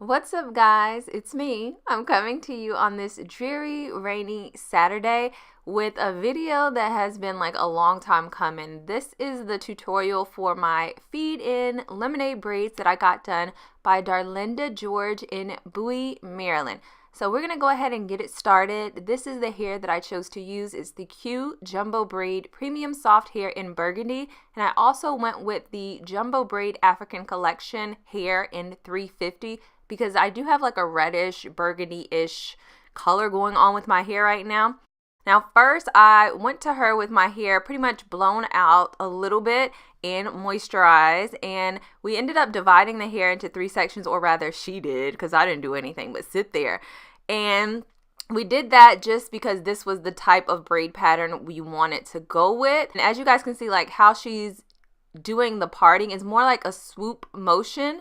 What's up, guys? It's me. I'm coming to you on this dreary, rainy Saturday with a video that has been like a long time coming. This is the tutorial for my feed-in lemonade braids that I got done by Darlinda George in Bowie, Maryland. So we're going to go ahead and get it started. This is the hair that I chose to use. It's the Q Jumbo Braid Premium Soft Hair in Burgundy. And I also went with the Jumbo Braid African Collection hair in 350 because I do have like a reddish, burgundy-ish color going on with my hair right now. Now first I went to her with my hair pretty much blown out a little bit and moisturized, and we ended up dividing the hair into 3 sections, or rather she did, because I didn't do anything but sit there. And we did that just because this was the type of braid pattern we wanted to go with. And as you guys can see, like how she's doing the parting is more like a swoop motion,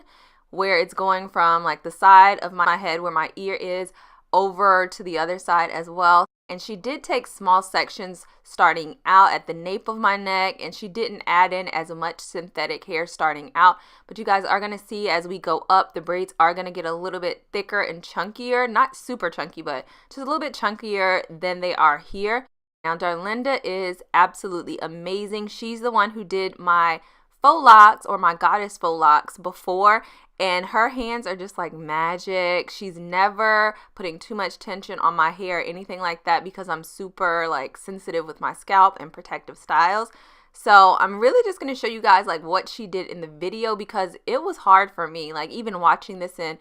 where it's going from like the side of my head where my ear is over to the other side as well. And she did take small sections starting out at the nape of my neck, and she didn't add in as much synthetic hair starting out. But you guys are going to see as we go up, the braids are going to get a little bit thicker and chunkier. Not super chunky, but just a little bit chunkier than they are here. Now Darlinda is absolutely amazing. She's the one who did my faux locks, or my goddess faux locks, before, and her hands are just like magic. She's never putting too much tension on my hair or anything like that, because I'm super like sensitive with my scalp and protective styles. So I'm really just going to show you guys like what she did in the video, because it was hard for me, like even watching this and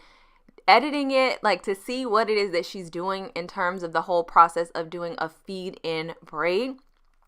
editing it, like to see what it is that she's doing in terms of the whole process of doing a feed-in braid.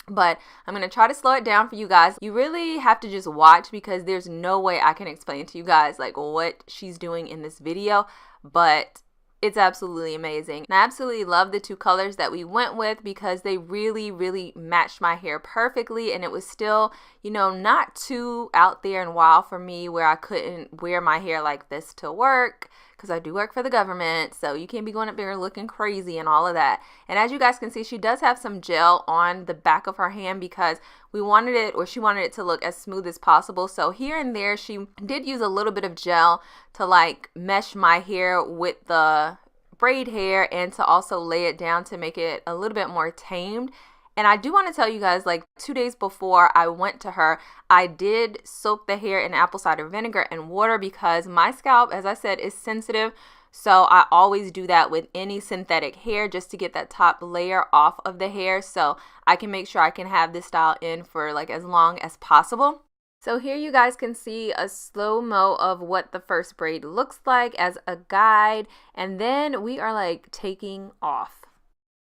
But I'm going to try to slow it down for you guys. You really have to just watch, because there's no way I can explain to you guys like what she's doing in this video, but it's absolutely amazing. And I absolutely love the 2 colors that we went with, because they really matched my hair perfectly, and it was still, you know, not too out there and wild for me where I couldn't wear my hair like this to work, because I do work for the government, so you can't be going up there looking crazy and all of that. And as you guys can see, she does have some gel on the back of her hand, because we wanted it, or she wanted it to look as smooth as possible. So here and there she did use a little bit of gel to like mesh my hair with the braid hair, and to also lay it down to make it a little bit more tamed. And I do want to tell you guys, like 2 days before I went to her, I did soak the hair in apple cider vinegar and water, because my scalp, as I said, is sensitive. So I always do that with any synthetic hair, just to get that top layer off of the hair, so I can make sure I can have this style in for like as long as possible. So here you guys can see a slow-mo of what the first braid looks like as a guide, and then we are like taking off.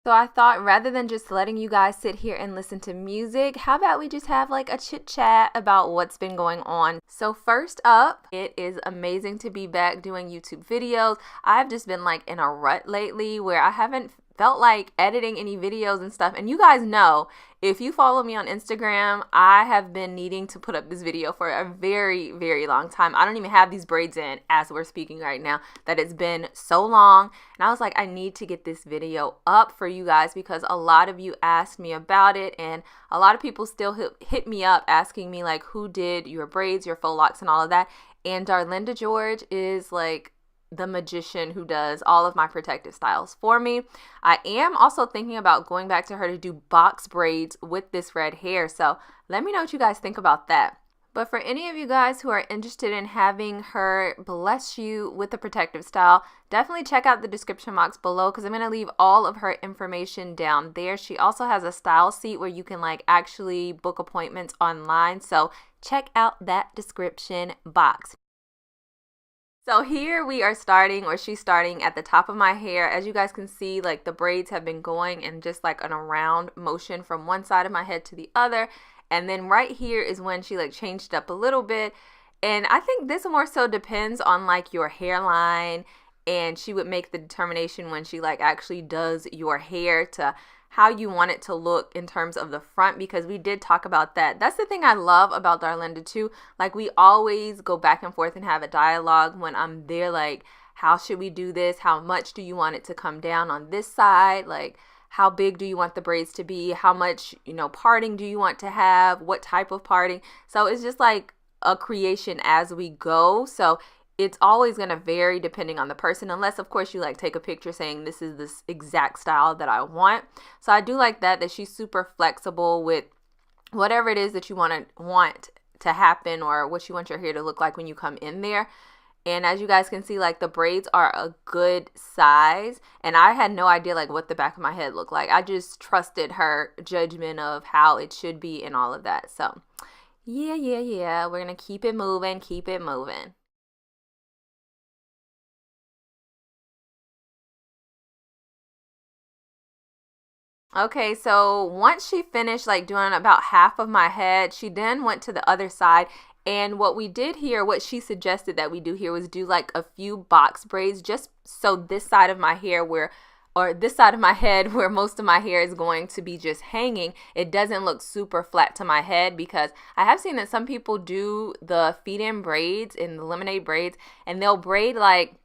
So I thought, rather than just letting you guys sit here and listen to music, how about we just have like a chit chat about what's been going on. So first up, it is amazing to be back doing YouTube videos. I've just been like in a rut lately where I haven't felt like editing any videos and stuff. And you guys know, if you follow me on Instagram, I have been needing to put up this video for a very long time. I don't even have these braids in as we're speaking right now, that it's been so long. And I was like, I need to get this video up for you guys, because a lot of you asked me about it, and a lot of people still hit me up asking me like, who did your braids, your faux locks and all of that. And Darlinda George is like the magician who does all of my protective styles for me. I am also thinking about going back to her to do box braids with this red hair, so let me know what you guys think about that. But for any of you guys who are interested in having her bless you with the protective style, definitely check out the description box below, because I'm going to leave all of her information down there. She also has a style sheet where you can like actually book appointments online, so check out that description box. So here we are starting, or she's starting at the top of my hair. As you guys can see, like the braids have been going in just like an around motion from one side of my head to the other. And then right here is when she like changed up a little bit. And I think this more so depends on like your hairline, and she would make the determination when she like actually does your hair to how you want it to look in terms of the front, because we did talk about that. That's the thing I love about Darlinda too. Like we always go back and forth and have a dialogue when I'm there, like how should we do this? How much do you want it to come down on this side? Like how big do you want the braids to be? How much, you know, parting do you want to have? What type of parting? So it's just like a creation as we go. So it's always going to vary depending on the person, unless of course you like take a picture saying this is this exact style that I want. So I do like that she's super flexible with whatever it is that you want to happen, or what you want your hair to look like when you come in there. And as you guys can see, like the braids are a good size, and I had no idea like what the back of my head looked like. I just trusted her judgment of how it should be and all of that. So yeah, we're gonna keep it moving. Okay, so once she finished like doing about half of my head, she then went to the other side. And what we did here, what she suggested that we do here, was do like a few box braids, just so this side of my hair this side of my head where most of my hair is going to be just hanging, it doesn't look super flat to my head. Because I have seen that some people do the Feedin braids and the lemonade braids, and they'll braid like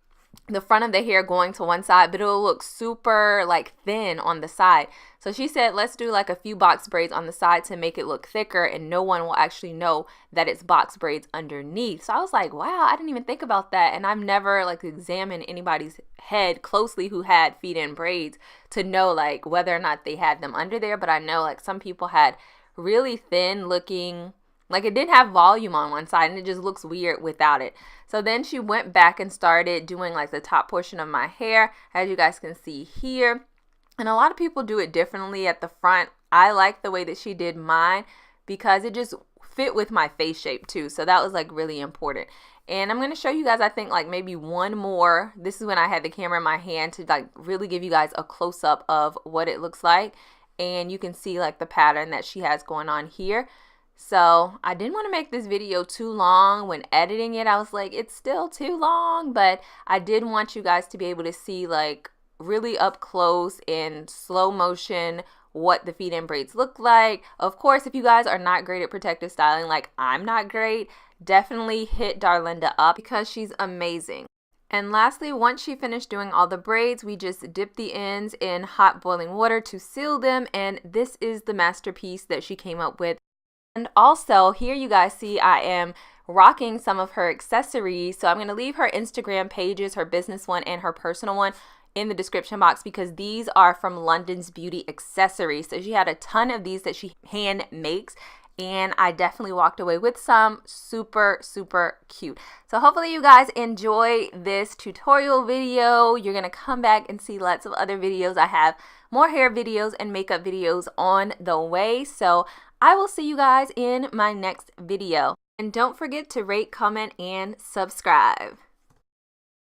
the front of the hair going to one side, but it'll look super like thin on the side. So she said, let's do like a few box braids on the side to make it look thicker, and no one will actually know that it's box braids underneath. So I was like, wow, I didn't even think about that. And I've never like examined anybody's head closely who had Feedin braids to know like whether or not they had them under there. But I know like some people had really thin looking, like it didn't have volume on one side, and it just looks weird without it. So then she went back and started doing like the top portion of my hair, as you guys can see here. And a lot of people do it differently at the front. I like the way that she did mine because it just fit with my face shape too. So that was like really important. And I'm going to show you guys, I think like maybe one more. This is when I had the camera in my hand to like really give you guys a close up of what it looks like. And you can see like the pattern that she has going on here. So I didn't want to make this video too long. When editing it, I was like, it's still too long, but I did want you guys to be able to see like really up close in slow motion what the Feedin braids look like. Of course, if you guys are not great at protective styling, like I'm not great, definitely hit Darlinda up because she's amazing. And lastly, once she finished doing all the braids, we just dipped the ends in hot boiling water to seal them, and this is the masterpiece that she came up with. And also here you guys see I am rocking some of her accessories. So I'm going to leave her Instagram pages, her business one and her personal one, in the description box, because these are from London's Beauty accessories. So she had a ton of these that she hand makes, and I definitely walked away with some. Super cute. So hopefully you guys enjoy this tutorial video. You're gonna come back and see lots of other videos. I have more hair videos and makeup videos on the way. So I will see you guys in my next video. And don't forget to rate, comment, and subscribe.